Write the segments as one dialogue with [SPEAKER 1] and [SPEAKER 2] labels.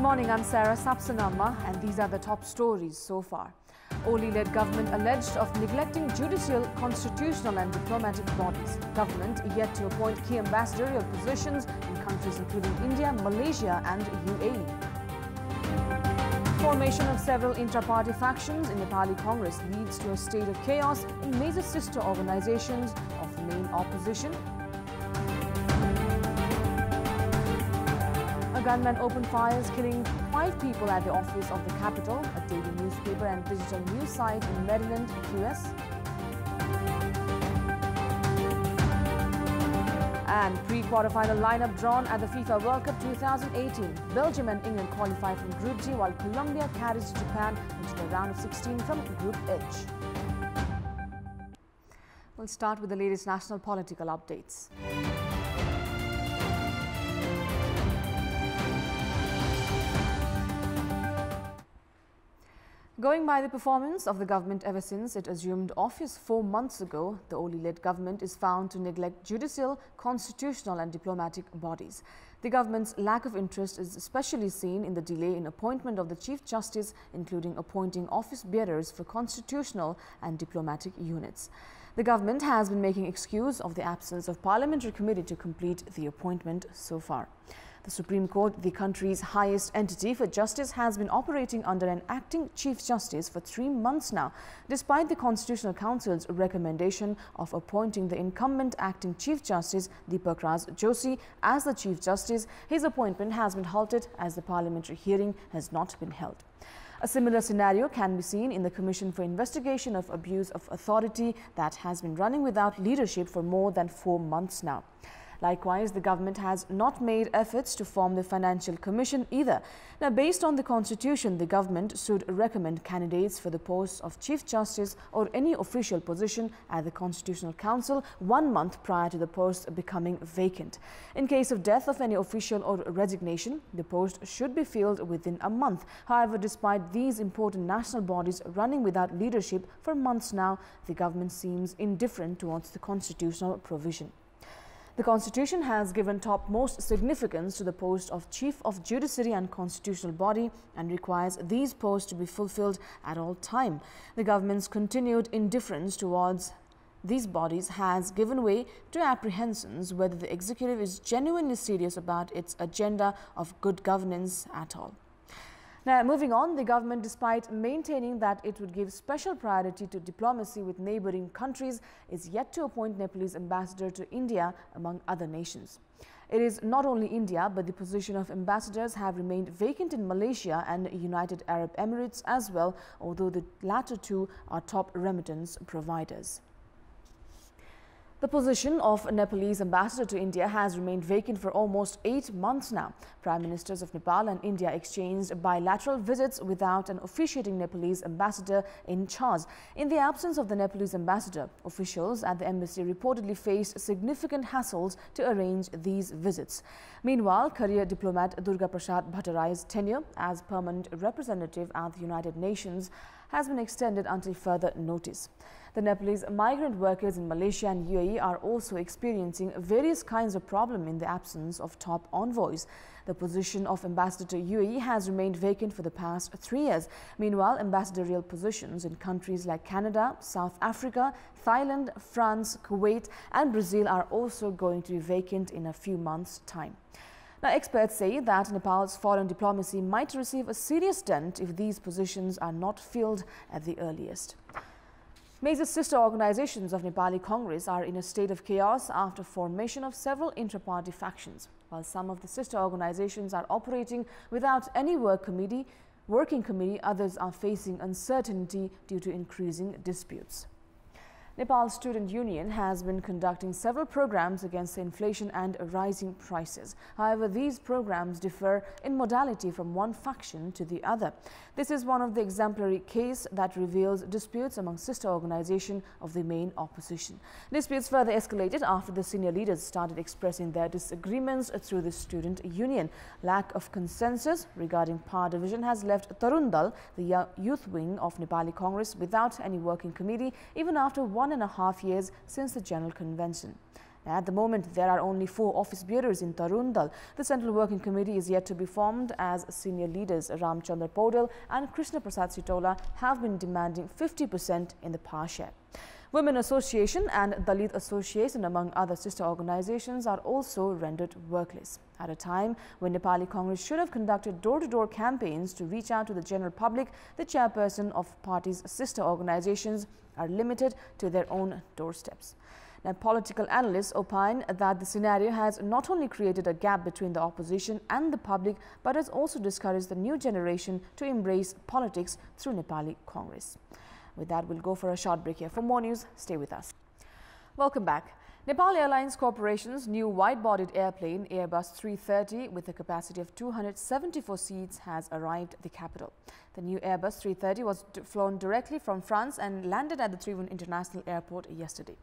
[SPEAKER 1] morning, I'm Sarah Sapsanamma and these are the top stories so far. Oli-led government alleged of neglecting judicial, constitutional and diplomatic bodies. Government yet to appoint key ambassadorial positions in countries including India, Malaysia and UAE. Formation of several intra-party factions in Nepali Congress leads to a state of chaos in major sister organizations of the main opposition. A gunman opened fires, killing 5 people at the office of the capital, a daily newspaper and digital news site in Maryland, US. And pre-quarterfinal lineup drawn at the FIFA World Cup 2018. Belgium and England qualified from Group G, while Colombia carries Japan into the round of 16 from Group H. We'll start with the latest national political updates. Going by the performance of the government ever since it assumed office 4 months ago, the Oli-led government is found to neglect judicial, constitutional and diplomatic bodies. The government's lack of interest is especially seen in the delay in appointment of the Chief Justice, including appointing office bearers for constitutional and diplomatic units. The government has been making excuse of the absence of parliamentary committee to complete the appointment so far. The Supreme Court, the country's highest entity for justice, has been operating under an acting Chief Justice for 3 months now. Despite the Constitutional Council's recommendation of appointing the incumbent acting Chief Justice, Deepak Raj Joshi, as the Chief Justice, his appointment has been halted as the parliamentary hearing has not been held. A similar scenario can be seen in the Commission for Investigation of Abuse of Authority that has been running without leadership for more than 4 months now. Likewise, the government has not made efforts to form the Financial Commission either. Now, based on the Constitution, the government should recommend candidates for the post of Chief Justice or any official position at the Constitutional Council 1 month prior to the post becoming vacant. In case of death of any official or resignation, the post should be filled within a month. However, despite these important national bodies running without leadership for months now, the government seems indifferent towards the constitutional provision. The Constitution has given topmost significance to the post of Chief of Judiciary and Constitutional Body and requires these posts to be fulfilled at all time. The government's continued indifference towards these bodies has given way to apprehensions whether the executive is genuinely serious about its agenda of good governance at all. Now, moving on, the government, despite maintaining that it would give special priority to diplomacy with neighboring countries, is yet to appoint Nepalese ambassador to India, among other nations. It is not only India, but the position of ambassadors have remained vacant in Malaysia and United Arab Emirates as well, although the latter two are top remittance providers. The position of Nepalese ambassador to India has remained vacant for almost 8 months now. Prime Ministers of Nepal and India exchanged bilateral visits without an officiating Nepalese ambassador in charge. In the absence of the Nepalese ambassador, officials at the embassy reportedly faced significant hassles to arrange these visits. Meanwhile, career diplomat Durga Prasad Bhattarai's tenure as permanent representative at the United Nations has been extended until further notice. The Nepalese migrant workers in Malaysia and UAE are also experiencing various kinds of problems in the absence of top envoys. The position of ambassador to UAE has remained vacant for the past 3 years. Meanwhile, ambassadorial positions in countries like Canada, South Africa, Thailand, France, Kuwait and Brazil are also going to be vacant in a few months' time. Now, experts say that Nepal's foreign diplomacy might receive a serious dent if these positions are not filled at the earliest. Major sister organizations of Nepali Congress are in a state of chaos after formation of several intra-party factions. While some of the sister organizations are operating without any working committee, others are facing uncertainty due to increasing disputes. Nepal Student Union has been conducting several programs against inflation and rising prices. However, these programs differ in modality from one faction to the other. This is one of the exemplary cases that reveals disputes among sister organizations of the main opposition. Disputes further escalated after the senior leaders started expressing their disagreements through the student union. Lack of consensus regarding power division has left Tarun Dal, the youth wing of Nepali Congress, without any working committee even after 1.5 years since the General Convention. At the moment, there are only 4 office bearers in Tarundal. The Central Working Committee is yet to be formed, as senior leaders Ramchandra Podal and Krishna Prasad Sitola have been demanding 50% in the power share. Women Association and Dalit Association, among other sister organizations, are also rendered workless. At a time when Nepali Congress should have conducted door-to-door campaigns to reach out to the general public, the chairperson of party's sister organizations are limited to their own doorsteps. Now, political analysts opine that the scenario has not only created a gap between the opposition and the public, but has also discouraged the new generation to embrace politics through Nepali Congress. With that, we'll go for a short break here. For more news, stay with us. Welcome back. Nepal Airlines Corporation's new wide-bodied airplane, Airbus 330, with a capacity of 274 seats, has arrived at the capital. The new Airbus 330 was flown directly from France and landed at the Trivandrum International Airport yesterday.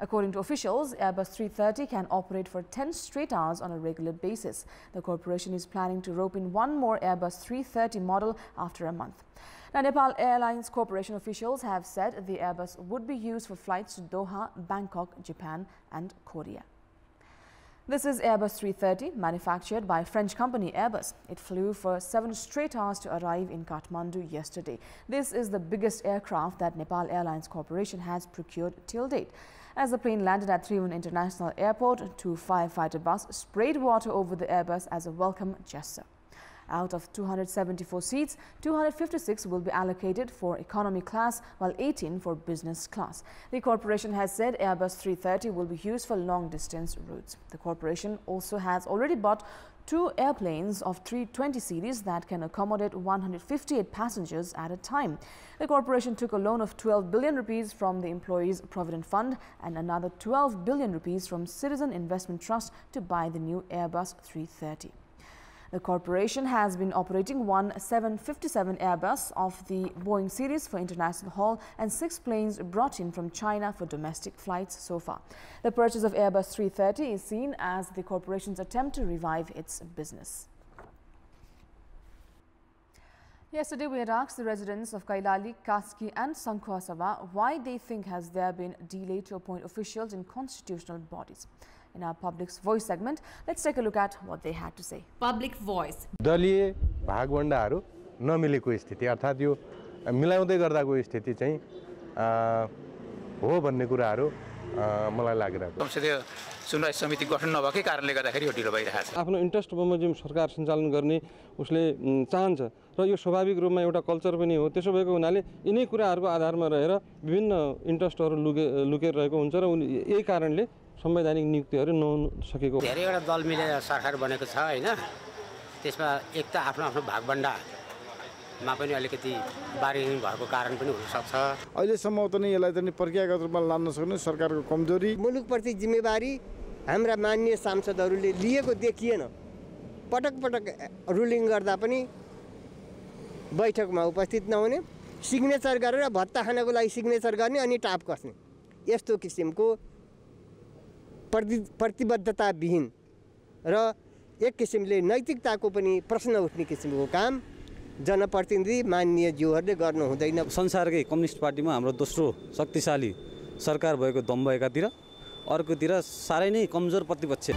[SPEAKER 1] According to officials, Airbus 330 can operate for 10 straight hours on a regular basis. The corporation is planning to rope in one more Airbus 330 model after a month. Now, Nepal Airlines Corporation officials have said the Airbus would be used for flights to Doha, Bangkok, Japan and Korea. This is Airbus 330, manufactured by French company Airbus. It flew for 7 straight hours to arrive in Kathmandu yesterday. This is the biggest aircraft that Nepal Airlines Corporation has procured till date. As the plane landed at Trivandrum International Airport, 2 firefighter buses sprayed water over the Airbus as a welcome gesture. Out of 274 seats, 256 will be allocated for economy class, while 18 for business class. The corporation has said Airbus 330 will be used for long-distance routes. The corporation also has already bought 2 airplanes of 320 series that can accommodate 158 passengers at a time. The corporation took a loan of 12 billion rupees from the Employees Provident Fund and another 12 billion rupees from Citizen Investment Trust to buy the new Airbus 330. The corporation has been operating one 757 Airbus of the Boeing series for international haul and 6 planes brought in from China for domestic flights so far. The purchase of Airbus 330 is seen as the corporation's attempt to revive its business. Yesterday, we had asked the residents of Kailali, Kaski and Sankhwasava why they think has there been a delay to appoint officials in constitutional bodies. In our Public's Voice segment, let's take a look at what they had to say. Public Voice.
[SPEAKER 2] दलीय भागवण्डाहरू नमिलेको स्थिति अर्थात् यो मिलाउँदै गर्दाको स्थिति चाहिँ हो भन्ने कुराहरू मलाई लागिरहेको छ।
[SPEAKER 3] संसदीय सुनवाई समिति गठन नभएकै कारणले गर्दाखेरि यो ढिलो भइरहेको छ।
[SPEAKER 4] आफ्नो इन्ट्रेस्ट बमोजिम सरकार सञ्चालन गर्ने उसले चाहन्छ र यो स्वाभाविक रूपमा एउटा कल्चर पनि हो। त्यसो भएको हुनाले यिनै कुराहरूको आधारमा रहेर विभिन्न इन्ट्रेस्टहरू लुकेर रहेको हुन्छ र यही कारणले संवैधानिक नियुक्तिहरू नहुन सकेको।
[SPEAKER 5] धेरैवटा दल मिलेर सरकार बनेको छ हैन, त्यसमा एक त आफ्नो आफ्नो भागबण्डामा पनि अलिकति बार्गेनिङ भएको कारण पनि हुन सक्छ।
[SPEAKER 6] अहिलेसम्म त नि यसलाई त नि प्रक्रियागत रूपमा लान्न सक्ने सरकारको कमजोरी।
[SPEAKER 7] मुलुकप्रति जिम्मेवारी हाम्रा माननीय सांसदहरूले लिएको देखिएन। पटक पटक रुलिङ गर्दा पनि बैठकमा उपस्थित नहुने, सिग्नेचर गरेर भत्ता खानको लागि सिग्नेचर गर्ने अनि टाप कस्ने, यस्तो किसिमको प्रतिबद्धता विहीन र एक किसिमले नैतिकताको पनि प्रश्न उठ्ने किसिमको काम जनप्रतिनिधि माननीय ज्यूहरूले गर्नु हुँदैन।
[SPEAKER 8] संसारकै कम्युनिस्ट पार्टीमा हाम्रो दोस्रो शक्तिशाली सरकार भएको दम्ब एकातिर, अर्कोतिर सारै नै कमजोर प्रतिपक्ष।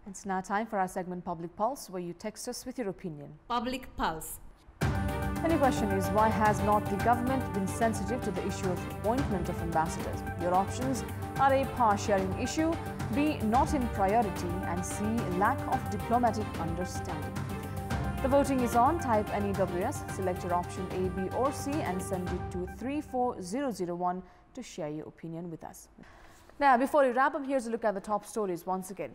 [SPEAKER 1] It's now time for our segment Public Pulse, where you text us with your opinion.
[SPEAKER 9] Public Pulse.
[SPEAKER 1] And the question is, why has not the government been sensitive to the issue of appointment of ambassadors? Your options are A, power sharing issue, B, not in priority, and C, lack of diplomatic understanding. The voting is on. Type NEWS, select your option A, B or C and send it to 34001 to share your opinion with us. Now, before we wrap up, here's a look at the top stories once again.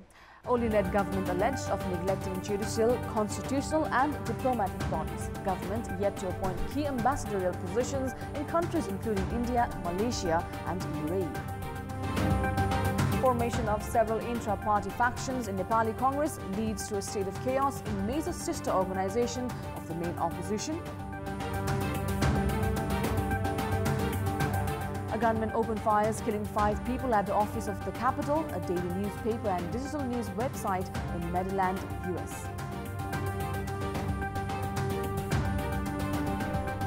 [SPEAKER 1] Oli-led government alleged of neglecting judicial, constitutional and diplomatic bodies. Government yet to appoint key ambassadorial positions in countries including India, Malaysia and UAE. Formation of several intra-party factions in Nepali Congress leads to a state of chaos in major sister organization of the main opposition. A gunman opened fires, killing 5 people at the office of the capital, a daily newspaper and digital news website in Maryland, US.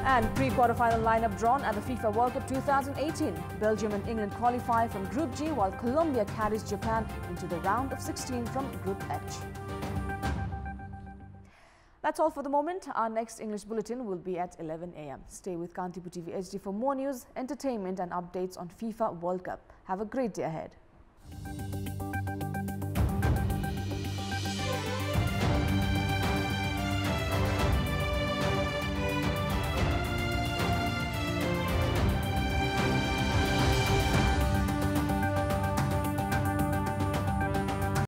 [SPEAKER 1] And pre-quarterfinal lineup drawn at the FIFA World Cup 2018. Belgium and England qualify from Group G, while Colombia carries Japan into the round of 16 from Group H. That's all for the moment. Our next English bulletin will be at 11 a.m. Stay with Kantipur TV HD for more news, entertainment and updates on FIFA World Cup. Have a great day ahead.